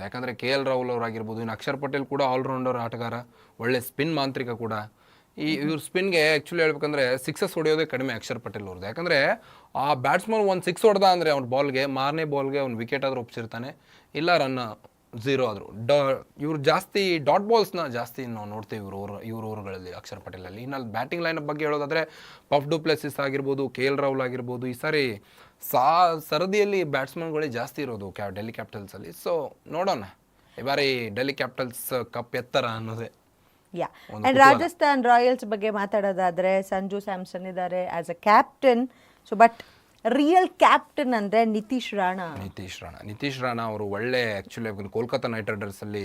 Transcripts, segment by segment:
ಯಾಕಂದರೆ KL ರಾಹುಲ್ ಅವರಾಗಿರ್ಬೋದು, ಇನ್ನು ಅಕ್ಷರ್ ಪಟೇಲ್ ಕೂಡ ಆಲ್ರೌಂಡರ್ ಆಟಗಾರ, ಒಳ್ಳೆ ಸ್ಪಿನ್ ಮಾಂತ್ರಿಕ ಕೂಡ. ಇವ್ರ ಸ್ಪಿನ್ಗೆ ಆ್ಯಕ್ಚುಲಿ ಹೇಳ್ಬೇಕಂದ್ರೆ ಸಿಕ್ಸಸ್ ಹೊಡೆಯೋದೇ ಕಡಿಮೆ ಅಕ್ಷರ್ ಪಟೇಲ್ ಅವ್ರದ್ದು. ಯಾಕಂದರೆ ಆ ಬ್ಯಾಟ್ಸ್ಮನ್ ಒಂದು ಸಿಕ್ಸ್ ಹೊಡೆದ ಅಂದರೆ ಅವ್ನ ಬಾಲ್ಗೆ ಮಾರನೇ ಬಾಲ್ಗೆ ಅವ್ನು ವಿಕೆಟ್ ಆದರೂ ಒಪ್ಸಿರ್ತಾನೆ, ಇಲ್ಲ ರನ್ 0 ಆದರು. ಇವ್ರು ಜಾಸ್ತಿ ಡಾಟ್ ಬಾಲ್ಸ್ನ ಜಾಸ್ತಿ ನಾವು ನೋಡ್ತೀವಿ ಇವ್ರ ಓವರ್ಗಳಲ್ಲಿ ಅಕ್ಷರ್ ಪಟೇಲಲ್ಲಿ. ಇನ್ನು ಬ್ಯಾಟಿಂಗ್ ಲೈನಪ್ ಬಗ್ಗೆ ಹೇಳೋದಾದರೆ ಪಫ್ ಡು ಪ್ಲೆಸಿಸ್ ಆಗಿರ್ಬೋದು, KL ರಾಹುಲ್ ಆಗಿರ್ಬೋದು, ಈ ಸಾರಿ ಸರದಿಯಲ್ಲಿ ಬ್ಯಾಟ್ಸ್ಮನ್ಗಳೇ ಜಾಸ್ತಿ ಇರೋದು ಡೆಲ್ಲಿ ಕ್ಯಾಪಿಟಲ್ಸಲ್ಲಿ. ಸೊ ನೋಡೋಣ ಈ ಬಾರಿ ಡೆಲ್ಲಿ ಕ್ಯಾಪಿಟಲ್ಸ್ ಕಪ್ ಎತ್ತರ ಅನ್ನೋದೇ. ಯಾ ಆ್ಯಂಡ್ ರಾಜಸ್ಥಾನ್ ರಾಯಲ್ಸ್ ಬಗ್ಗೆ ಮಾತಾಡೋದಾದರೆ ಸಂಜು ಸ್ಯಾಮ್ಸನ್ ಇದ್ದಾರೆ as a captain. So but real captain ಅಂದರೆ ನಿತೀಶ್ ರಾಣಾ ಅವರು ಒಳ್ಳೆ ಆ್ಯಕ್ಚುಲಿ ಕೋಲ್ಕತ್ತಾ ನೈಟ್ ರೈಡರ್ಸಲ್ಲಿ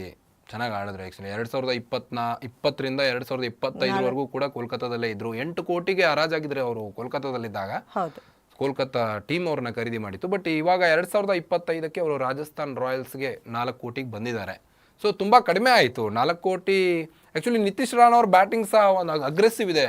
ಚೆನ್ನಾಗಿ ಆಡಿದ್ರು. ಆ್ಯಕ್ಚುಲಿ 2020ರಿಂದ 2025ವರೆಗೂ ಕೂಡ ಕೋಲ್ಕತ್ತಾದಲ್ಲೇ ಇದ್ರು. 8 ಕೋಟಿಗೆ ಹರಾಜಾಗಿದ್ರೆ ಅವರು ಕೋಲ್ಕತ್ತಾದಲ್ಲಿದ್ದಾಗ. ಹೌದು, ಕೋಲ್ಕತ್ತಾ ಟೀಮ್ ಅವ್ರನ್ನ ಖರೀದಿ ಮಾಡಿತ್ತು. ಬಟ್ ಇವಾಗ 2025ಕ್ಕೆ ಅವರು ರಾಜಸ್ಥಾನ್ ರಾಯಲ್ಸ್ಗೆ 4 ಕೋಟಿಗೆ ಬಂದಿದ್ದಾರೆ. ಸೊ ತುಂಬ ಕಡಿಮೆ ಆಯಿತು 4 ಕೋಟಿ. ಆ್ಯಕ್ಚುಲಿ ನಿತೀಶ್ ರಾಣಾ ಅವ್ರ ಬ್ಯಾಟಿಂಗ್ ಸಹ ಒಂದು ಅಗ್ರೆಸಿವ್ ಇದೆ,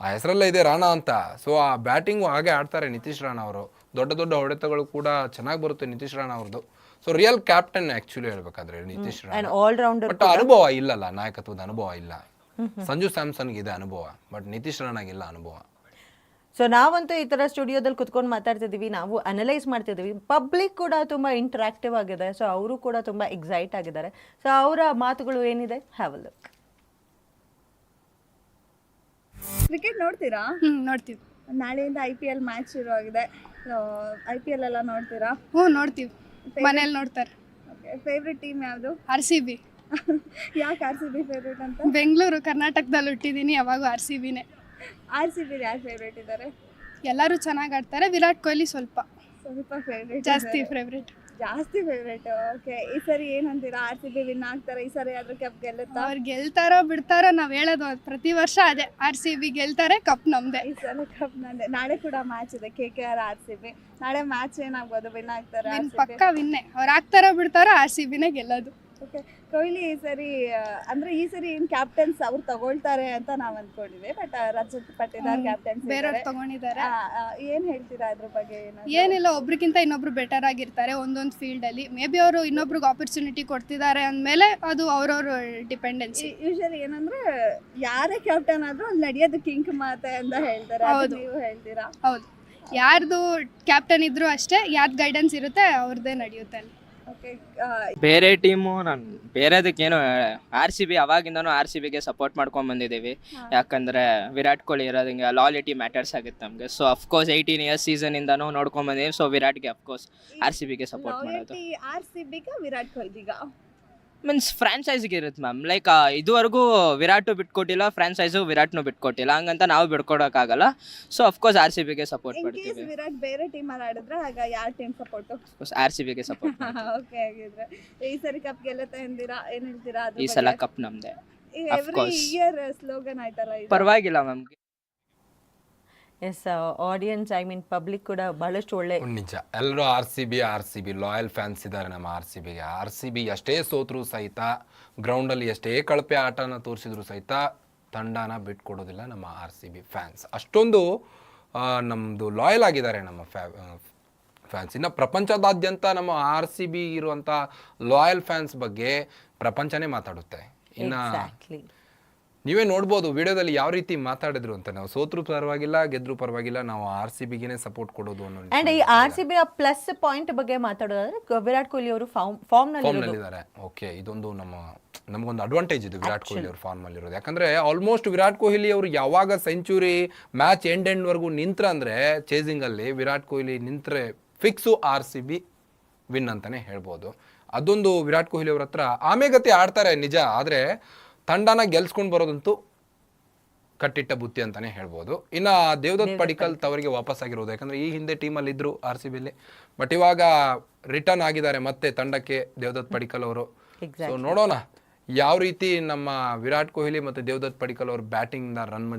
ಆ ಹೆಸರಲ್ಲೇ ಇದೆ ರಾಣಾ ಅಂತ. ಸೊ ಆ ಬ್ಯಾಟಿಂಗು ಹಾಗೆ ಆಡ್ತಾರೆ ನಿತೀಶ್ ರಾಣಾ ಅವರು. ದೊಡ್ಡ ದೊಡ್ಡ ಹೊಡೆತಗಳು ಕೂಡ ಚೆನ್ನಾಗಿ ಬರುತ್ತೆ ನಿತೀಶ್ ರಾಣಾ ಅವ್ರದ್ದು. ಸೊ ರಿಯಲ್ ಕ್ಯಾಪ್ಟನ್ ಆ್ಯಕ್ಚುಲಿ ಹೇಳ್ಬೇಕಾದ್ರೆ ನಿತೀಶ್ ರಾಣಾ. ಆಲ್ರೌಂಡರ್. ಬಟ್ ಅನುಭವ ಇಲ್ಲಲ್ಲ, ನಾಯಕತ್ವದ ಅನುಭವ ಇಲ್ಲ. ಸಂಜು ಸ್ಯಾಮ್ಸನ್ಗೆ ಇದೆ ಅನುಭವ, ಬಟ್ ನಿತೀಶ್ ರಾಣಾಗಿಲ್ಲ ಅನುಭವ. ಸೊ ನಾವಂತೂ ಈ ಥರ ಸ್ಟುಡಿಯೋದಲ್ಲಿ ಕುತ್ಕೊಂಡು ಮಾತಾಡ್ತಿದ್ದೀವಿ, ನಾವು ಅನಲೈಸ್ ಮಾಡ್ತಿದ್ದೀವಿ. ಪಬ್ಲಿಕ್ ಕೂಡ ತುಂಬ ಇಂಟ್ರಾಕ್ಟಿವ್ ಆಗಿದೆ. ಸೊ ಅವರು ಕೂಡ ತುಂಬ ಎಕ್ಸೈಟ್ ಆಗಿದ್ದಾರೆ. ಸೊ ಅವರ ಮಾತುಗಳು ಏನಿದೆ, ಹ್ಯಾವ್ ಅ ಲುಕ್. ಕ್ರಿಕೆಟ್ ನೋಡ್ತೀರಾ? ನೋಡ್ತೀವಿ. ನಾಳೆಯಿಂದ IPL ಮ್ಯಾಚ್ ಶುರು ಆಗಿದೆ. IPL ಎಲ್ಲ ನೋಡ್ತೀರಾ? ನೋಡ್ತೀವಿ, ಮನೇಲಿ ನೋಡ್ತಾರೆ. ಫೇವ್ರೆಟ್ ಟೀಮ್ ಯಾವುದು? RCB. ಯಾಕೆ RCB ಫೇವ್ರೆಟ್ ಅಂತ? ಬೆಂಗಳೂರು ಕರ್ನಾಟಕದಲ್ಲಿ ಹುಟ್ಟಿದ್ದೀನಿ, ಯಾವಾಗೂ RCBನೇ. RCB ಯಾರು ಫೇವ್ರೆಟ್ ಇದ್ದಾರೆ? ಎಲ್ಲರೂ ಚೆನ್ನಾಗಿ ಆಡ್ತಾರೆ, ವಿರಾಟ್ ಕೊಹ್ಲಿ ಸ್ವಲ್ಪ ಫೇವ್ರೆಟ್, ಜಾಸ್ತಿ ಫೇವ್ರೇಟ್. ಓಕೆ. ಈ ಸರಿ ಏನಂತೀರಾ? RCB ವಿನ್ ಆಗ್ತಾರೆ ಈ ಸರಿ, ಆದ್ರೂ ಕಪ್ ಗೆಲ್ಲುತ್ತಾ? ಅವ್ರು ಗೆಲ್ತಾರೋ ಬಿಡ್ತಾರೋ ನಾವು ಹೇಳೋದು ಪ್ರತಿ ವರ್ಷ ಅದೇ, RCB ಗೆಲ್ತಾರೆ, ಕಪ್ ನಮ್ದೆ. ಈ ಸಲ ಕಪ್ ನಂದೆ. ನಾಳೆ ಕೂಡ ಮ್ಯಾಚ್ ಇದೆ, KKR RCB. ನಾಳೆ ಮ್ಯಾಚ್ ಏನಾಗ್ಬೋದು? ವಿನ್ ಆಗ್ತಾರೆ ಪಕ್ಕ ವಿನ್ನೇ. ಅವ್ರು ಆಗ್ತಾರೋ ಬಿಡ್ತಾರೋ RCBನೇ ಗೆಲ್ಲೋದು. ಓಕೆ. ಕೊಹ್ಲಿ ಈ ಸರಿ ಅಂದ್ರೆ ಈ ಸರಿ ಏನ್ ಕ್ಯಾಪ್ಟನ್ಸ್ ಅವ್ರು ತಗೊಳ್ತಾರೆ ಅಂತ ನಾವ್ ಅನ್ಕೊಂಡಿದ್ವಿ, ಬಟ್ ರಜತ್ ಪಟ್ಟಿದಾರ್ ಕ್ಯಾಪ್ಟನ್ಸ್ ಬೇರೆಯವ್ರು ತಗೊಂಡಿದ್ದಾರೆ. ಏನ್ ಹೇಳ್ತೀರಾ ಅದ್ರ ಬಗ್ಗೆ? ಏನಿಲ್ಲ, ಒಬ್ರಿಗಿಂತ ಇನ್ನೊಬ್ರು ಬೆಟರ್ ಆಗಿರ್ತಾರೆ ಒಂದೊಂದು ಫೀಲ್ಡ್ ಅಲ್ಲಿ. ಮೇ ಬಿ ಅವರು ಇನ್ನೊಬ್ರಿಗೆ ಆಪರ್ಚುನಿಟಿ ಕೊಡ್ತಿದ್ದಾರೆ ಅಂದಮೇಲೆ ಅದು ಅವ್ರವ್ರ ಡಿಪೆಂಡೆನ್ಸಿ. ಯೂಶಲಿ ಏನಂದ್ರೆ ಯಾರೇ ಕ್ಯಾಪ್ಟನ್ ಆದ್ರೂ ಅಲ್ಲಿ ನಡೆಯೋದು ಕಿಂಕ್ ಮಾತೆ ಅಂತ ಹೇಳ್ತಾರೆ. ಹೌದು. ನೀವು ಹೇಳ್ತೀರಾ? ಹೌದು, ಯಾರ್ದು ಕ್ಯಾಪ್ಟನ್ ಇದ್ರು ಅಷ್ಟೇ, ಯಾರ್ದು ಗೈಡೆನ್ಸ್ ಇರುತ್ತೆ ಅವ್ರದ್ದೇ ನಡೆಯುತ್ತೆ ಅಲ್ಲಿ. ಬೇರೆ ಟೀಮು ನಾನು ಬೇರೆದಕ್ಕೇನು RCB ಅವಾಗಿಂದನೂ RCBಗೆ ಸಪೋರ್ಟ್ ಮಾಡ್ಕೊಂಡು ಬಂದಿದ್ದೀವಿ. ಯಾಕಂದರೆ ವಿರಾಟ್ ಕೊಹ್ಲಿ ಇರೋದಂಗೆ ಲಾಯಲ್ಟಿ ಮ್ಯಾಟರ್ಸ್ ಆಗುತ್ತೆ ನಮಗೆ. ಸೊ ಅಫ್ಕೋರ್ಸ್ 18 ಇಯರ್ಸ್ ಸೀಸನಿಂದನೂ ನೋಡ್ಕೊಂಡು ಬಂದಿದ್ದೀವಿ. ಸೊ ವಿರಾಟ್ಗೆ ಅಫ್ಕೋರ್ಸ್ RCBಗೆ ಸಪೋರ್ಟ್ ಮಾಡೋದು. RCB ವಿರಾಟ್ ಕೊಹ್ಲಿಗ ಮೀನ್ಸ್ ಫ್ರಾಂಚೈಸಿಗೆ ಇರುತ್ತೆ ಮ್ಯಾಮ್. ಲೈಕ್ ಇದುವರೆಗೂ ವಿರಾಟು ಬಿಟ್ಕೊಟ್ಟಿಲ್ಲ, ಫ್ರಾಂಚೈಸು ವಿರಾಟ್ನು ಬಿಟ್ಕೊಟ್ಟಿಲ್ಲ, ಹಂಗಂತ ನಾವು ಬಿಟ್ಕೊಡೋಕ್ಕಾಗಲ್ಲ. ಸೊ ಅಫ್ಕೋರ್ಸ್ RCBಗೆ ಸಪೋರ್ಟ್ ಮಾಡ್ತೀವಿ. ವಿರಾಟ್ ಬೇರೆ ಟೀಮ್ ಅಲ್ಲಿ ಆಡಿದ್ರೆ ಆಗ ಯಾವ ಟೀಮ್ ಸಪೋರ್ಟ್? RCBಗೆ ಸಪೋರ್ಟ್. ಓಕೆ. ಆಗಿದ್ರೆ ಈ ಸರಿ ಕಪ್ ಗೆಲ್ಲುತ್ತೆ ಅಂತೀರಾ? ಏನ್ ಹೇಳ್ತೀರಾ? ಈ ಸಲ ಕಪ್ ನಮ್ದೆ. ಎವ್ರಿ ಇಯರ್ ಸ್ಲೋಗನ್ ಆಯ್ತಲ್ಲ ಇದು. ಪರವಾಗಿಲ್ಲ ಮ್ಯಾಮ್. ಎಸ್, ಆಡಿಯನ್ಸ್ ಪಬ್ಲಿಕ್ ಕೂಡ ಬಹಳಷ್ಟು ಒಳ್ಳೆ. ನಿಜ, ಎಲ್ಲರೂ RCB ಲಾಯಲ್ ಫ್ಯಾನ್ಸ್ ಇದ್ದಾರೆ ನಮ್ಮ RCBಗೆ. RCB ಎಷ್ಟೇ ಸೋತ್ರೂ ಸಹಿತ, ಗ್ರೌಂಡಲ್ಲಿ ಎಷ್ಟೇ ಕಳಪೆ ಆಟನ ತೋರಿಸಿದ್ರು ಸಹಿತ ತಂಡನ ಬಿಟ್ಕೊಡೋದಿಲ್ಲ ನಮ್ಮ RCB ಫ್ಯಾನ್ಸ್. ಅಷ್ಟೊಂದು ನಮ್ಮದು ಲಾಯಲ್ ಆಗಿದ್ದಾರೆ ನಮ್ಮ ಫ್ಯಾನ್ಸ್. ಇನ್ನು ಪ್ರಪಂಚದಾದ್ಯಂತ ನಮ್ಮ RCB ಇರುವಂಥ ಲಾಯಲ್ ಫ್ಯಾನ್ಸ್ ಬಗ್ಗೆ ಪ್ರಪಂಚನೇ ಮಾತಾಡುತ್ತೆ. ಇನ್ನು ನೀವೇ ನೋಡ್ಬೋದು ವಿಡಿಯೋದಲ್ಲಿ ಯಾವ ರೀತಿ ಮಾತಾಡಿದ್ರು ಅಂತ. ನಾವು ಸೋತ್ರು ಪರವಾಗಿಲ್ಲ, ಗೆದ್ರು ಪರವಾಗಿಲ್ಲ, ನಾವು RCBಗೆ ಸಪೋರ್ಟ್ ಕೊಡೋದು ಅನ್ನೋ. ಅಂಡ್ ಈ RCB ಪ್ಲಸ್ ಪಾಯಿಂಟ್ ಬಗ್ಗೆ ಮಾತಾಡೋದಾದ್ರೆ ವಿರಾಟ್ ಕೊಹ್ಲಿ ಅವರು ಫಾರ್ಮ್ ನಲ್ಲಿ ಇದ್ದಾರೆ. ಓಕೆ, ಇದೊಂದು ನಮಗೊಂದು ಅಡ್ವಾಂಟೇಜ್ ಇದು ವಿರಾಟ್ ಕೊಹ್ಲಿ ಅವ್ರ ಫಾರ್ಮ್ ಅಲ್ಲಿ ಇರೋದು. ಯಾಕಂದ್ರೆ ಆಲ್ಮೋಸ್ಟ್ ವಿರಾಟ್ ಕೊಹ್ಲಿ ಅವರು ಯಾವಾಗ ಸೆಂಚುರಿ ಮ್ಯಾಚ್ ಎಂಡ್ವರೆಗೂ ನಿಂತ್ರ ಅಂದ್ರೆ ಚೇಸಿಂಗ್ ಅಲ್ಲಿ ವಿರಾಟ್ ಕೊಹ್ಲಿ ನಿಂತ್ರೆ ಫಿಕ್ಸು RCB ವಿನ್ ಅಂತಾನೆ ಹೇಳ್ಬೋದು. ಅದೊಂದು ವಿರಾಟ್ ಕೊಹ್ಲಿ ಅವ್ರ ಹತ್ರ ಆಮೆಗತಿ ಆಡ್ತಾರೆ ನಿಜ, ಆದ್ರೆ ತಂಡನ ಗೆಲ್ಸ್ಕೊಂಡು ಬರೋದಂತೂ ಕಟ್ಟಿಟ್ಟ ಬುತ್ತಿ ಅಂತಾನೆ ಹೇಳ್ಬೋದು. ಇನ್ನು ದೇವದತ್ ಪಡಿಕ್ಕಲ್ ತವರಿಗೆ ವಾಪಸ್ ಆಗಿರೋದು, ಯಾಕಂದ್ರೆ ಈ ಹಿಂದೆ ಟೀಮಲ್ಲಿ ಇದ್ರು RCBಲಿ, ಬಟ್ ಇವಾಗ ರಿಟರ್ನ್ ಆಗಿದ್ದಾರೆ ಮತ್ತೆ ತಂಡಕ್ಕೆ ದೇವದತ್ ಪಡಿಕ್ಕಲ್ ಅವರು. ಸೊ ನೋಡೋಣ ಯಾವ ರೀತಿ ನಮ್ಮ ವಿರಾಟ್ ಕೊಹ್ಲಿ ಮತ್ತು ದೇವದತ್ ಪಡಿಕ್ಕಲ್ ಅವ್ರ ಬ್ಯಾಟಿಂಗ್ನ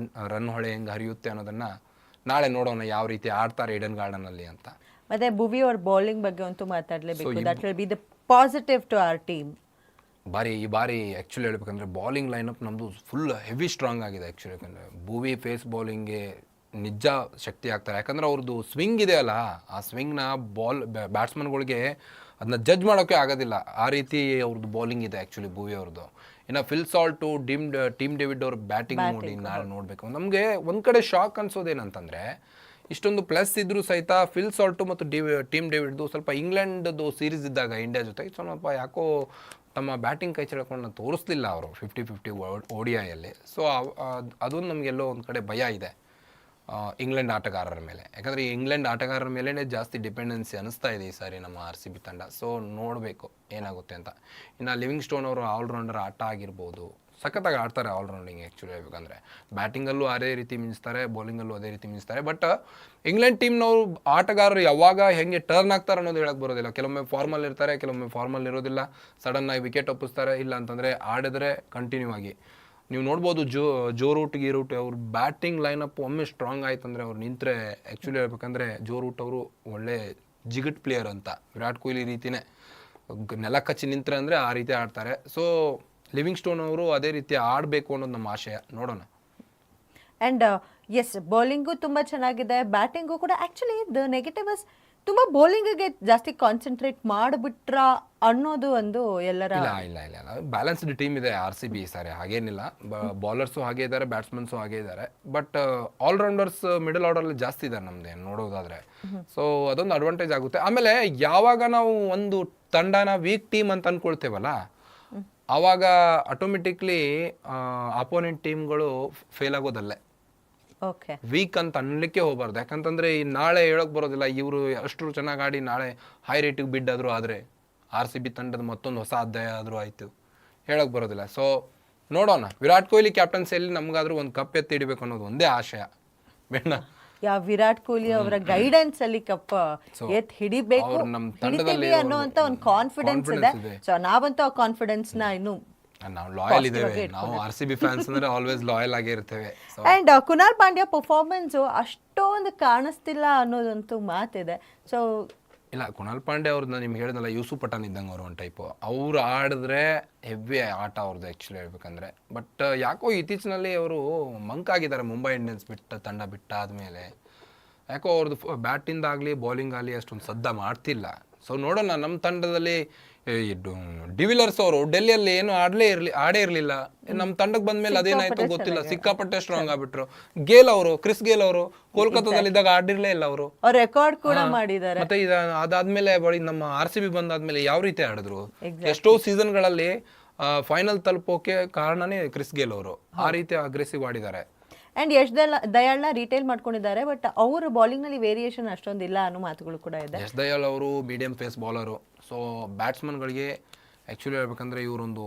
ರನ್ ಹೊಳೆ ಹೆಂಗೆ ಹರಿಯುತ್ತೆ ಅನ್ನೋದನ್ನ ನಾಳೆ ನೋಡೋಣ, ಯಾವ ರೀತಿ ಆಡ್ತಾರೆ ಈಡನ್ ಗಾರ್ಡನ್ ಅಲ್ಲಿ ಅಂತ. ಮತ್ತೆ ಭುವಿ ಅವ್ರ ಬೌಲಿಂಗ್ ಬಗ್ಗೆ ಅಂತೂ ಮಾತಾಡಲೇಬೇಕು. That will be the positive to our team. ಈ ಬಾರಿ ಆ್ಯಕ್ಚುಲಿ ಹೇಳ್ಬೇಕಂದ್ರೆ ಬಾಲಿಂಗ್ ಲೈನಪ್ ನಮ್ಮದು ಫುಲ್ ಹೆವಿ ಸ್ಟ್ರಾಂಗ್ ಆಗಿದೆ. ಆ್ಯಕ್ಚುಲಿ ಯಾಕಂದರೆ ಭುವಿ ಫೇಸ್ ಬೌಲಿಂಗ್ಗೆ ನಿಜ ಶಕ್ತಿ ಆಗ್ತಾರೆ. ಯಾಕಂದರೆ ಅವ್ರದ್ದು ಸ್ವಿಂಗ್ ಇದೆ ಅಲ್ಲ, ಆ ಸ್ವಿಂಗ್ನ ಬ್ಯಾಟ್ಸ್ಮನ್ಗಳಿಗೆ ಅದನ್ನ ಜಡ್ಜ್ ಮಾಡೋಕ್ಕೆ ಆಗೋದಿಲ್ಲ. ಆ ರೀತಿ ಅವ್ರದ್ದು ಬೌಲಿಂಗ್ ಇದೆ ಆ್ಯಕ್ಚುಲಿ ಭುವಿ ಅವ್ರದ್ದು. ಇನ್ನು ಫಿಲ್ ಸಾಲ್ಟು ಟೀಮ್ ಡೇವಿಡ್ ಅವ್ರ ಬ್ಯಾಟಿಂಗ್ ನೋಡಿ ನಾಳೆ ನೋಡಬೇಕು. ನಮಗೆ ಒಂದು ಕಡೆ ಶಾಕ್ ಅನ್ಸೋದೇನಂತಂದರೆ, ಇಷ್ಟೊಂದು ಪ್ಲಸ್ ಇದ್ರೂ ಸಹಿತ ಫಿಲ್ ಸಾಲ್ಟು ಮತ್ತು ಟೀಮ್ ಡೇವಿಡ್ದು ಸ್ವಲ್ಪ ಇಂಗ್ಲೆಂಡ್ದು ಸೀರೀಸ್ ಇದ್ದಾಗ ಇಂಡಿಯಾ ಜೊತೆ ಸ್ವಲ್ಪ ಯಾಕೋ ತಮ್ಮ ಬ್ಯಾಟಿಂಗ್ ಕೈ ಚೆಳ್ಕೊಂಡು ತೋರಿಸ್ಲಿಲ್ಲ ಅವರು 50-50 ODIಯಲ್ಲಿ. ಸೊ ಅದೊಂದು ನಮಗೆಲ್ಲೋ ಒಂದು ಕಡೆ ಭಯ ಇದೆ ಇಂಗ್ಲೆಂಡ್ ಆಟಗಾರರ ಮೇಲೆ. ಯಾಕಂದರೆ ಈ ಇಂಗ್ಲೆಂಡ್ ಆಟಗಾರರ ಮೇಲೇ ಜಾಸ್ತಿ ಡಿಪೆಂಡೆನ್ಸಿ ಅನ್ನಿಸ್ತಾ ಇದೆ ಈ ಸಾರಿ ನಮ್ಮ RCB ತಂಡ. ಸೊ ನೋಡಬೇಕು ಏನಾಗುತ್ತೆ ಅಂತ. ಇನ್ನು ಲಿವಿಂಗ್ ಸ್ಟೋನ್ ಅವರು ಆಲ್ರೌಂಡರ್ ಆಟ ಆಗಿರ್ಬೋದು, ಸಖತ್ತಾಗಿ ಆಡ್ತಾರೆ ಆಲ್ರೌಂಡಿಂಗ್ ಆ್ಯಕ್ಚುಲಿ ಹೇಳ್ಬೇಕಂದ್ರೆ. ಬ್ಯಾಟಿಂಗಲ್ಲೂ ಅದೇ ರೀತಿ ಮಿಂಚ್ತಾರೆ, ಬೌಲಿಂಗಲ್ಲೂ ಅದೇ ರೀತಿ ಮಿಂಚ್ತಾರೆ. ಬಟ್ ಇಂಗ್ಲೆಂಡ್ ಟೀಮ್ನವರು ಆಟಗಾರರು ಯಾವಾಗ ಹೆಂಗೆ ಟರ್ನ್ ಆಗ್ತಾರೆ ಅನ್ನೋದು ಹೇಳಕ್ಕೆ ಬರೋದಿಲ್ಲ. ಕೆಲವೊಮ್ಮೆ ಫಾರ್ಮಲ್ಲಿ ಇರ್ತಾರೆ, ಕೆಲವೊಮ್ಮೆ ಫಾರ್ಮಲ್ಲಿ ಇರೋದಿಲ್ಲ, ಸಡನ್ನಾಗಿ ವಿಕೆಟ್ ಒಪ್ಪಿಸ್ತಾರೆ. ಇಲ್ಲ ಅಂತಂದರೆ ಆಡಿದ್ರೆ ಕಂಟಿನ್ಯೂ ಆಗಿ ನೀವು ನೋಡ್ಬೋದು ಜೋ ರೂಟ್ ಅವ್ರ ಬ್ಯಾಟಿಂಗ್ ಲೈನಪ್ ಒಮ್ಮೆ ಸ್ಟ್ರಾಂಗ್ ಆಯ್ತು ಅಂದರೆ ಅವ್ರು ನಿಂತರೆ, ಆ್ಯಕ್ಚುಲಿ ಹೇಳ್ಬೇಕಂದ್ರೆ ಜೋ ರೂಟ್ ಅವರು ಒಳ್ಳೆ ಜಿಗಟ್ ಪ್ಲೇಯರ್ ಅಂತ. ವಿರಾಟ್ ಕೊಹ್ಲಿ ರೀತಿಯೇ ನೆಲ ಕಚ್ಚಿ ನಿಂತರೆ ಅಂದರೆ ಆ ರೀತಿ ಆಡ್ತಾರೆ. ಸೊ ಲಿವಿಂಗ್ ಸ್ಟೋನ್ ಅವರು ಅದೇ ರೀತಿ ಆಡಬೇಕು ಅನ್ನೋದು ನಮ್ಮ ಆಶಯ. ನೋಡೋಣ. ಆ್ಯಂಡ್ ಎಸ್, ಬೌಲಿಂಗು ತುಂಬ ಚೆನ್ನಾಗಿದೆ, ಬ್ಯಾಟಿಂಗು ಕೂಡ. ಆ್ಯಕ್ಚುಲಿ ದ ನೆಗೆಟಿವ್ ಇಸ್ ತುಂಬ ಬೌಲಿಂಗಿಗೆ ಜಾಸ್ತಿ ಕಾನ್ಸಂಟ್ರೇಟ್ ಮಾಡಿಬಿಟ್ರ ಅನ್ನೋದು ಒಂದು ಎಲ್ಲರ. ಇಲ್ಲ ಬ್ಯಾಲೆನ್ಸ್ಡ್ ಟೀಮ್ ಇದೆ RCB ಈ ಸಾರಿ, ಹಾಗೇನಿಲ್ಲ. ಬೌಲರ್ಸು ಹಾಗೆ ಇದ್ದಾರೆ, ಬ್ಯಾಟ್ಸ್ಮನ್ಸು ಹಾಗೆ ಇದ್ದಾರೆ. ಬಟ್ ಆಲ್ರೌಂಡರ್ಸ್ ಮಿಡಲ್ ಆರ್ಡರಲ್ಲಿ ಜಾಸ್ತಿ ಇದ್ದಾರೆ ನಮ್ದು ನೋಡೋದಾದ್ರೆ. ಸೊ ಅದೊಂದು ಅಡ್ವಾಂಟೇಜ್ ಆಗುತ್ತೆ. ಆಮೇಲೆ ಯಾವಾಗ ನಾವು ಒಂದು ತಂಡನ ವೀಕ್ ಟೀಮ್ ಅಂತ ಅಂದ್ಕೊಳ್ತೇವಲ್ಲ, ಆವಾಗ ಆಟೋಮೆಟಿಕ್ಲಿ ಅಪೋನೆಂಟ್ ಟೀಮ್ಗಳು ಫೇಲ್ ಆಗೋದಲ್ಲೇ. ಓಕೆ, ವೀಕ್ ಅಂತ ಅನ್ಲಿಕ್ಕೆ ಹೋಗ್ಬಾರ್ದು. ಯಾಕಂತಂದ್ರೆ ಈ ನಾಳೆ ಹೇಳಕ್ ಬರೋದಿಲ್ಲ, ಇವರು ಅಷ್ಟು ಚೆನ್ನಾಗಿ ಆಡಿ ನಾಳೆ ಹೈ ರೇಟಿಗೆ ಬಿಡ್ ಆದರೂ ಆದರೆ RCB ತಂಡದ ಮತ್ತೊಂದು ಹೊಸ ಅಧ್ಯಾಯ ಆದರೂ ಆಯಿತು, ಹೇಳಕ್ ಬರೋದಿಲ್ಲ. ಸೊ ನೋಡೋಣ. ವಿರಾಟ್ ಕೊಹ್ಲಿ ಕ್ಯಾಪ್ಟನ್ಸಿಯಲ್ಲಿ ನಮಗಾದ್ರೂ ಒಂದು ಕಪ್ ಎತ್ತಿ ಹಿಡಿಬೇಕು ಅನ್ನೋದು ಒಂದೇ ಆಶಯ. ಬೇಡ ವಿರಾಟ್ ಕೊಹ್ಲಿ ಅವರ ಗೈಡೆನ್ಸ್ ಅಲ್ಲಿ ಕಪ್ ಎತ್ ಹಿಡಿಬೇಕು, ಹಿಡಿತೀವಿ ಅನ್ನೋಂತ ಒಂದು ಕಾನ್ಫಿಡೆನ್ಸ್ ಇದೆ. ಸೊ ನಾವಂತೂ ಆ ಕಾನ್ಫಿಡೆನ್ಸ್ ನ ಇನ್ನು ನಾವು ಲಾಯಲ್ ಇದ್ದೇವೆ. ನಾವು RCB ಫ್ಯಾನ್ಸ್ ಅಂದ್ರೆ ಆಲ್ವೇಸ್ ಲಾಯಲ್ ಆಗೇ ಇರ್ತೇವೆ. ಅಂಡ್ ಕುನಾಲ್ ಪಾಂಡ್ಯ ಪರ್ಫಾರ್ಮೆನ್ಸ್ ಅಷ್ಟೊಂದು ಕಾಣಿಸ್ತಿಲ್ಲ ಅನ್ನೋದಂತೂ ಮಾತಿದೆ. ಸೊ ಇಲ್ಲ, ಕುನಾಲ್ ಪಾಂಡೆ ಅವ್ರನ್ನ ನಿಮ್ಗೆ ಹೇಳಿದ್ನಲ್ಲ, ಯೂಸುಫ್ ಪಠಾನ್ ಇದ್ದಂಗೆ ಅವರು ಒಂದು ಟೈಪು. ಅವ್ರು ಆಡಿದ್ರೆ ಹೆವಿ ಆಟ ಅವ್ರದ್ದು ಆ್ಯಕ್ಚುಲಿ ಹೇಳ್ಬೇಕಂದ್ರೆ. ಬಟ್ ಯಾಕೋ ಇತ್ತೀಚಿನಲ್ಲಿ ಅವರು ಮಂಕಾಗಿದ್ದಾರೆ. ಮುಂಬೈ ಇಂಡಿಯನ್ಸ್ ತಂಡ ಬಿಟ್ಟಾದ್ಮೇಲೆ ಯಾಕೋ ಅವ್ರದ್ದು ಬ್ಯಾಟಿಂದಾಗಲಿ ಬೌಲಿಂಗ್ ಆಗಲಿ ಅಷ್ಟೊಂದು ಸದ್ದ ಮಾಡ್ತಿಲ್ಲ. ಸೊ ನೋಡೋಣ. ನಮ್ಮ ತಂಡದಲ್ಲಿ ಡಿವಿಲರ್ಸ್ ಅವರು ಡೆಲ್ಲಿಯಲ್ಲಿ ಏನು ಆಡೇ ಇರಲಿಲ್ಲ. ನಮ್ಮ ತಂಡಕ್ಕೆ ಬಂದ್ಮೇಲೆ ಅದೇನಾಯ್ತು ಗೊತ್ತಿಲ್ಲ, ಸಿಕ್ಕಾಪಟ್ಟೆ ಸ್ಟ್ರಾಂಗ್ ಆಗ್ಬಿಟ್ರು. ಕ್ರಿಸ್ ಗೇಲ್ ಅವರು ಕೋಲ್ಕತ್ತಾದಲ್ಲಿದ್ದಾಗ ಆಡಿರ್ಲೇ ಇಲ್ಲ ಅವರು, ರೆಕಾರ್ಡ್ ಕೂಡ ಮಾಡಿದ್ದಾರೆ. ಮತ್ತೆ ಅದಾದ್ಮೇಲೆ ನಮ್ಮ RCB ಬಂದಾದ್ಮೇಲೆ ಯಾವ ರೀತಿ ಆಡಿದ್ರು. ಎಷ್ಟೋ ಸೀಸನ್ಗಳಲ್ಲಿ ಫೈನಲ್ ತಲುಪೋಕೆ ಕಾರಣನೇ ಕ್ರಿಸ್ ಗೇಲ್ ಅವರು. ಆ ರೀತಿ ಅಗ್ರೆಸಿವ್ ಆಡಿದ್ದಾರೆ. ಅಂಡ್ ಯಶ್ ದಯಾಳ್ನ ರಿಟೈಲ್ ಮಾಡ್ಕೊಂಡಿದ್ದಾರೆ. ಬಟ್ ಅವ್ರ ಬೌಲಿಂಗ್ ನಲ್ಲಿ ವೇರಿಯೇಷನ್ ಅಷ್ಟೊಂದಿಲ್ಲ ಅನ್ನೋ ಮಾತುಗಳು ಕೂಡ ಇದೆ. ಯಶ್ ದಯಾಳ್ ಅವರು ಮೀಡಿಯಂ ಪೇಸ್ ಬೌಲರು. ಸೊ ಬ್ಯಾಟ್ಸ್ಮನ್ಗಳಿಗೆ ಆ್ಯಕ್ಚುಲಿ ಹೇಳ್ಬೇಕಂದ್ರೆ ಇವರೊಂದು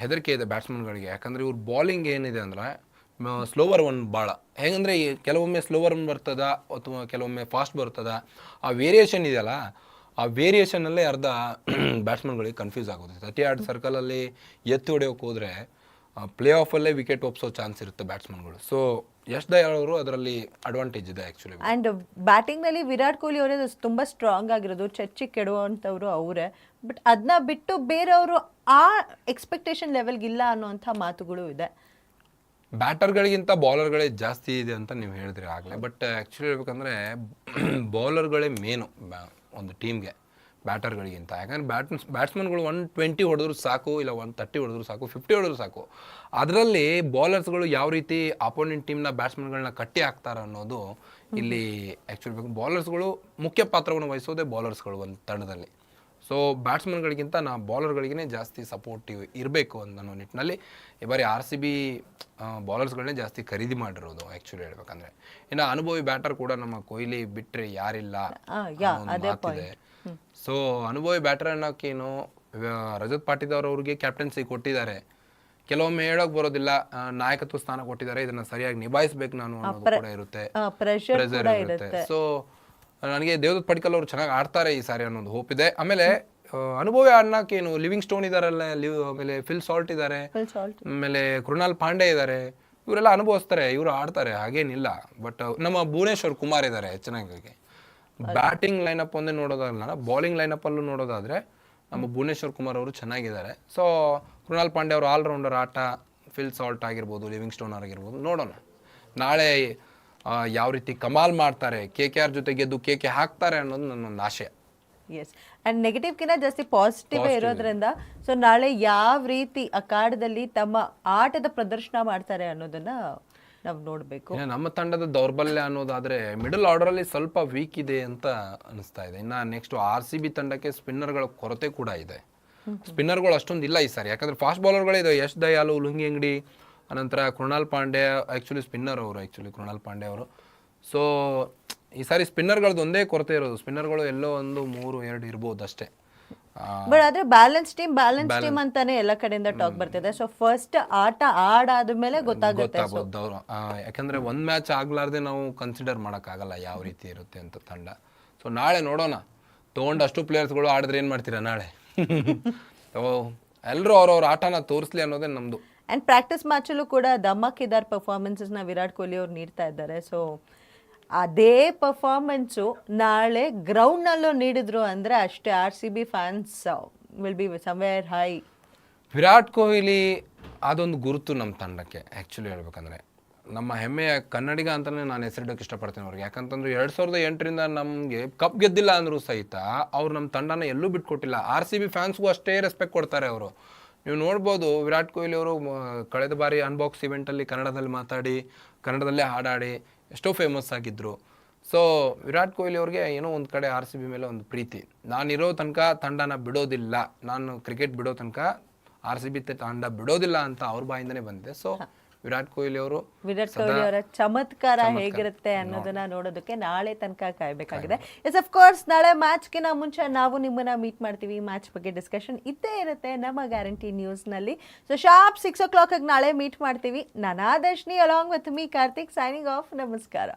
ಹೆದರಿಕೆ ಇದೆ ಬ್ಯಾಟ್ಸ್ಮನ್ಗಳಿಗೆ. ಯಾಕಂದರೆ ಇವ್ರ ಬೌಲಿಂಗ್ ಏನಿದೆ ಅಂದರೆ ಸ್ಲೋವರ್ ಒನ್ ಭಾಳ. ಹೇಗಂದರೆ ಕೆಲವೊಮ್ಮೆ ಸ್ಲೋವರ್ ಒನ್ ಬರ್ತದ ಅಥವಾ ಕೆಲವೊಮ್ಮೆ ಫಾಸ್ಟ್ ಬರ್ತದ. ಆ ವೇರಿಯೇಷನ್ ಇದೆಯಲ್ಲ, ಆ ವೇರಿಯೇಷನಲ್ಲೇ ಅರ್ಧ ಬ್ಯಾಟ್ಸ್ಮನ್ಗಳಿಗೆ ಕನ್ಫ್ಯೂಸ್ ಆಗೋದು. 30 ಯಾರ್ಡ್ ಸರ್ಕಲಲ್ಲಿ ಎತ್ತಿ ಹೊಡೆಯೋಕೆ ಹೋದರೆ ಪ್ಲೇ ಆಫಲ್ಲೇ ವಿಕೆಟ್ ಒಪ್ಸೋ ಚಾನ್ಸ್ ಇರುತ್ತೆ ಬ್ಯಾಟ್ಸ್ಮನ್ಗಳು. ಸೊ ಯಶ್ ದಯಾಳ್ ಅವರು ಅದರಲ್ಲಿ ಅಡ್ವಾಂಟೇಜ್ ಇದೆ ಆ್ಯಕ್ಚುಲಿ. ಆ್ಯಂಡ್ ಬ್ಯಾಟಿಂಗ್ನಲ್ಲಿ ವಿರಾಟ್ ಕೊಹ್ಲಿ ಅವರೇ ತುಂಬ ಸ್ಟ್ರಾಂಗ್ ಆಗಿರೋದು, ಚಚ್ಚಿ ಕೆಡುವಂಥವ್ರು ಅವರೇ. ಬಟ್ ಅದನ್ನ ಬಿಟ್ಟು ಬೇರೆಯವರು ಆ ಎಕ್ಸ್ಪೆಕ್ಟೇಷನ್ ಲೆವೆಲ್ಗಿಲ್ಲ ಅನ್ನೋಂಥ ಮಾತುಗಳು ಇದೆ. ಬ್ಯಾಟರ್ಗಳಿಗಿಂತ ಬೌಲರ್ಗಳೇ ಜಾಸ್ತಿ ಇದೆ ಅಂತ ನೀವು ಹೇಳಿದ್ರಿ ಆಗಲೇ. ಬಟ್ ಆ್ಯಕ್ಚುಲಿ ಹೇಳ್ಬೇಕಂದ್ರೆ ಬೌಲರ್ಗಳೇ ಮೇನು ಒಂದು ಟೀಮ್ಗೆ ಬ್ಯಾಟರ್ಗಳಿಗಿಂತ. ಯಾಕಂದರೆ ಬ್ಯಾಟ್ಸ್ಮನ್ಗಳು 120 ಹೊಡೆದ್ರು ಸಾಕು, ಇಲ್ಲ 130 ಹೊಡೆದ್ರು ಸಾಕು, 50 ಹೊಡೆದ್ರು ಸಾಕು. ಅದರಲ್ಲಿ ಬೌಲರ್ಸ್ಗಳು ಯಾವ ರೀತಿ ಅಪೋನೆಂಟ್ ಟೀಮ್ನ ಬ್ಯಾಟ್ಸ್ಮನ್ಗಳನ್ನ ಕಟ್ಟಿ ಹಾಕ್ತಾರೆ ಅನ್ನೋದು ಇಲ್ಲಿ ಆ್ಯಕ್ಚುಲಿ ಬೌಲರ್ಸ್ಗಳು ಮುಖ್ಯ ಪಾತ್ರವನ್ನು ವಹಿಸೋದೇ ಬೌಲರ್ಸ್ಗಳು ಒಂದು ತಂಡದಲ್ಲಿ. ಸೊ ಬ್ಯಾಟ್ಸ್ಮನ್ಗಳಿಗಿಂತ ಬೌಲರ್ಗಳಿಗೇ ಜಾಸ್ತಿ ಸಪೋರ್ಟಿವ್ ಇರಬೇಕು ಅನ್ನೋ ನಿಟ್ಟಿನಲ್ಲಿ ಈ ಬಾರಿ RCB ಬೌಲರ್ಸ್ಗಳನ್ನೇ ಜಾಸ್ತಿ ಖರೀದಿ ಮಾಡಿರೋದು ಆ್ಯಕ್ಚುಲಿ ಹೇಳ್ಬೇಕಂದ್ರೆ. ಇನ್ನು ಅನುಭವಿ ಬ್ಯಾಟರ್ ಕೂಡ ನಮ್ಮ ಕೊಹ್ಲಿ ಬಿಟ್ಟರೆ ಯಾರಿಲ್ಲ ಮಾತಿದೆ. ಸೊ ಅನುಭವಿ ಬ್ಯಾಟರ್ ಅನ್ನೋಕ್ಕೇನು ರಜತ್ ಪಾಟಿದಾರ್ ಅವ್ರಿಗೆ ಕ್ಯಾಪ್ಟನ್ಸಿ ಕೊಟ್ಟಿದ್ದಾರೆ. ಕೆಲವೊಮ್ಮೆ ಹೇಳೋಕೆ ಬರೋದಿಲ್ಲ, ನಾಯಕತ್ವ ಸ್ಥಾನ ಕೊಟ್ಟಿದ್ದಾರೆ, ಇದನ್ನ ಸರಿಯಾಗಿ ನಿಭಾಯಿಸ್ಬೇಕು ನಾನು ಅನ್ನೋದು ಕೂಡ ಇರುತ್ತೆ, ಪ್ರೆಷರ್ ಇರುತ್ತೆ. ಸೊ ನನಗೆ ದೇವದತ್ ಪಡಿಕ್ಕಲ್ ಅವರು ಚೆನ್ನಾಗಿ ಆಡ್ತಾರೆ ಈ ಸಾರಿ ಅನ್ನೋದು ಹೋಪ್ ಇದೆ. ಆಮೇಲೆ ಅನುಭವಿ ಅನ್ನೋಕ್ಕೇನು ಲಿವಿಂಗ್ ಸ್ಟೋನ್ ಇದಾರಲ್ಲ, ಆಮೇಲೆ ಫಿಲ್ ಸಾಲ್ಟ್ ಇದ್ದಾರೆ, ಆಮೇಲೆ ಕೃಣಾಲ್ ಪಾಂಡೆ ಇದ್ದಾರೆ, ಇವರೆಲ್ಲ ಅನುಭವಿಸ್ತಾರೆ, ಇವರು ಆಡ್ತಾರೆ, ಹಾಗೇನಿಲ್ಲ. ಬಟ್ ನಮ್ಮ ಭುವನೇಶ್ವರ್ ಕುಮಾರ್ ಇದ್ದಾರೆ ಚೆನ್ನಾಗಿ. ಬ್ಯಾಟಿಂಗ್ ಲೈನಪ್ ಒಂದೇ ನೋಡೋದಲ್ಲ, ಬೌಲಿಂಗ್ ಲೈನಪ್ಪಲ್ಲೂ ನೋಡೋದಾದರೆ ನಮ್ಮ ಭುವನೇಶ್ವರ್ ಕುಮಾರ್ ಅವರು ಚೆನ್ನಾಗಿದ್ದಾರೆ. ಸೊ ಕೃಣಾಲ್ ಪಾಂಡೆ ಅವರು ಆಲ್ರೌಂಡರ್ ಆಟ, ಫಿಲ್ ಸಾಲ್ಟ್ ಆಗಿರ್ಬೋದು, ಲಿವಿಂಗ್ ಸ್ಟೋನ್ ಆಗಿರ್ಬೋದು, ನೋಡೋಣ ನಾಳೆ ಯಾವ ರೀತಿ ಕಮಾಲ್ ಮಾಡ್ತಾರೆ, KKR ಜೊತೆ ಗೆದ್ದು KK ಹಾಕ್ತಾರೆ ಅನ್ನೋದು ನನ್ನೊಂದು ಆಶಯ. ಎಸ್ ಅಂಡ್ ನೆಗೆಟಿವ್ಗಿಂತ ಜಾಸ್ತಿ ಪಾಸಿಟಿವ್ ಇರೋದ್ರಿಂದ ಸೊ ನಾಳೆ ಯಾವ ರೀತಿ ಅಖಾಡದಲ್ಲಿ ತಮ್ಮ ಆಟದ ಪ್ರದರ್ಶನ ಮಾಡ್ತಾರೆ ಅನ್ನೋದನ್ನ ನಾವು ನೋಡಬೇಕು. ಇನ್ನು ನಮ್ಮ ತಂಡದ ದೌರ್ಬಲ್ಯ ಅನ್ನೋದಾದ್ರೆ ಮಿಡಲ್ ಆರ್ಡರ್ ಅಲ್ಲಿ ಸ್ವಲ್ಪ ವೀಕ್ ಇದೆ ಅಂತ ಅನಿಸ್ತಾ ಇದೆ. ಇನ್ನ ನೆಕ್ಸ್ಟ್ RCB ತಂಡಕ್ಕೆ ಸ್ಪಿನ್ನರ್ಗಳ ಕೊರತೆ ಕೂಡ ಇದೆ. ಸ್ಪಿನ್ನರ್ಗಳು ಅಷ್ಟೊಂದು ಇಲ್ಲ ಈ ಸಾರಿ, ಯಾಕಂದ್ರೆ ಫಾಸ್ಟ್ ಬೌಲರ್ಗಳೇ ಇದೆ. ಯಶ್ ದಯಾಲು, ಉಲುಂಗಿ ಅಂಗಡಿ, ಅನಂತರ ಕೃಣಾಲ್ ಪಾಂಡೆ, ಆ್ಯಕ್ಚುಲಿ ಸ್ಪಿನ್ನರ್ ಅವರು ಕೃಣಾಲ್ ಪಾಂಡೆ ಅವರು. ಸೊ ಈ ಸಾರಿ ಸ್ಪಿನ್ನರ್ಗಳದ್ದು ಒಂದೇ ಕೊರತೆ ಇರೋದು. ಸ್ಪಿನ್ನರ್ಗಳು ಎಲ್ಲೋ 1-2 ಇರ್ಬೋದು ಅಷ್ಟೇ. ಬಟ್ ಆದ್ರೆ ಬ್ಯಾಲೆನ್ಸ್ ಟೀಮ್ ಅಂತಾನೆ ಎಲ್ಲ ಕಡೆಯಿಂದ ಟಾಕ್ ಬರ್ತಿದೆ. ಸೊ ಫಸ್ಟ್ ಆಟ ಆಡಾದ್ಮೇಲೆ ಗೊತ್ತಾಗುತ್ತೆ. ಯಾಕಂದ್ರೆ ಒಂದ್ ಮ್ಯಾಚ್ ಆಗ್ಲಾರ್ದೆ ನಾವು ಕನ್ಸಿಡರ್ ಆಗಲ್ಲ ಯಾವ ರೀತಿ ಇರುತ್ತೆ ಅಂತ ತಂಡ. ಸೊ ನಾಳೆ ನೋಡೋಣ, ತಗೊಂಡಷ್ಟು ಪ್ಲೇಯರ್ಸ್ಗಳು ಆಡಿದ್ರೆ ಏನ್ ಮಾಡ್ತೀರಾ ನಾಳೆ. ಎಲ್ಲರೂ ಅವ್ರವ್ರ ಆಟನ ತೋರಿಸ್ಲಿ ಅನ್ನೋದೇ ನಮ್ದು. ಅಂಡ್ ಪ್ರಾಕ್ಟೀಸ್ ಮ್ಯಾಚಲ್ಲೂ ಕೂಡ ಧಮಾಕಿದಾರ್ ಪರ್ಫಾರ್ಮೆನ್ಸಸ್ನ ವಿರಾಟ್ ಕೊಹ್ಲಿ ಅವ್ರು ನೀಡ್ತಾ ಇದ್ದಾರೆ. ಸೊ ಅದೇ ಪರ್ಫಾರ್ಮೆನ್ಸು ನಾಳೆ ಗ್ರೌಂಡ್ನಲ್ಲೂ ನೀಡಿದ್ರು ಅಂದರೆ ಅಷ್ಟೇ RCB fans will be somewhere high. Virat Kohli ಅದೊಂದು ಗುರುತು ನಮ್ಮ ತಂಡಕ್ಕೆ. ಆ್ಯಕ್ಚುಲಿ ಹೇಳ್ಬೇಕಂದ್ರೆ ನಮ್ಮ ಹೆಮ್ಮೆಯ ಕನ್ನಡಿಗ ಅಂತಲೇ ನಾನು ಹೆಸರಿಡೋಕೆ ಇಷ್ಟಪಡ್ತೀನಿ ಅವ್ರಿಗೆ. ಯಾಕಂತಂದ್ರೆ 2008ರಿಂದ ನಮಗೆ ಕಪ್ ಗೆದ್ದಿಲ್ಲ ಅಂದರೂ ಸಹಿತ ಅವ್ರು ನಮ್ಮ ತಂಡನ ಎಲ್ಲೂ ಬಿಟ್ಕೊಟ್ಟಿಲ್ಲ. RCB ಫ್ಯಾನ್ಸ್ಗೂ ಅಷ್ಟೇ ರೆಸ್ಪೆಕ್ಟ್ ಕೊಡ್ತಾರೆ ಅವರು. ನೀವು ನೋಡ್ಬೋದು, ವಿರಾಟ್ ಕೊಹ್ಲಿ ಅವರು ಕಳೆದ ಬಾರಿ ಅನ್ಬಾಕ್ಸ್ ಇವೆಂಟಲ್ಲಿ ಕನ್ನಡದಲ್ಲಿ ಮಾತಾಡಿ, ಕನ್ನಡದಲ್ಲೇ ಹಾಡಾಡಿ ಎಷ್ಟೋ ಫೇಮಸ್ ಆಗಿದ್ದರು. ಸೊ ವಿರಾಟ್ ಕೊಹ್ಲಿ ಅವ್ರಿಗೆ ಏನೋ ಒಂದು ಕಡೆ RCB ಮೇಲೆ ಒಂದು ಪ್ರೀತಿ. ನಾನಿರೋ ತನಕ ತಂಡನ ಬಿಡೋದಿಲ್ಲ, ನಾನು ಕ್ರಿಕೆಟ್ ಬಿಡೋ ತನಕ RCB ತಂಡ ಬಿಡೋದಿಲ್ಲ ಅಂತ ಅವ್ರ ಬಾಯಿಂದನೇ ಬಂದಿದೆ. ಸೊ ವಿರಾಟ್ ಕೊಹ್ಲಿ ಅವರ ಚಮತ್ಕಾರ ಹೇಗಿರುತ್ತೆ ಅನ್ನೋದನ್ನ ನೋಡೋದಕ್ಕೆ ನಾಳೆ ತನಕ ಕಾಯಬೇಕಾಗಿದೆ. ಎಸ್ ಆಫ್ ಕೋರ್ಸ್ ನಾಳೆ ಮ್ಯಾಚ್ಗಿನ ಮುಂಚೆ ನಾವು ನಿಮ್ಮನ್ನ ಮೀಟ್ ಮಾಡ್ತೀವಿ. ಮ್ಯಾಚ್ ಬಗ್ಗೆ ಡಿಸ್ಕಷನ್ ಇದ್ದೇ ಇರುತ್ತೆ ನಮ್ಮ ಗ್ಯಾರಂಟಿ ನ್ಯೂಸ್ನಲ್ಲಿ. ಸೊ ಶಾರ್ಪ್ 6 o'clock ನಾಳೆ ಮೀಟ್ ಮಾಡ್ತೀವಿ. ನಾನು Adarshini along with me Karthik signing off. ನಮಸ್ಕಾರ.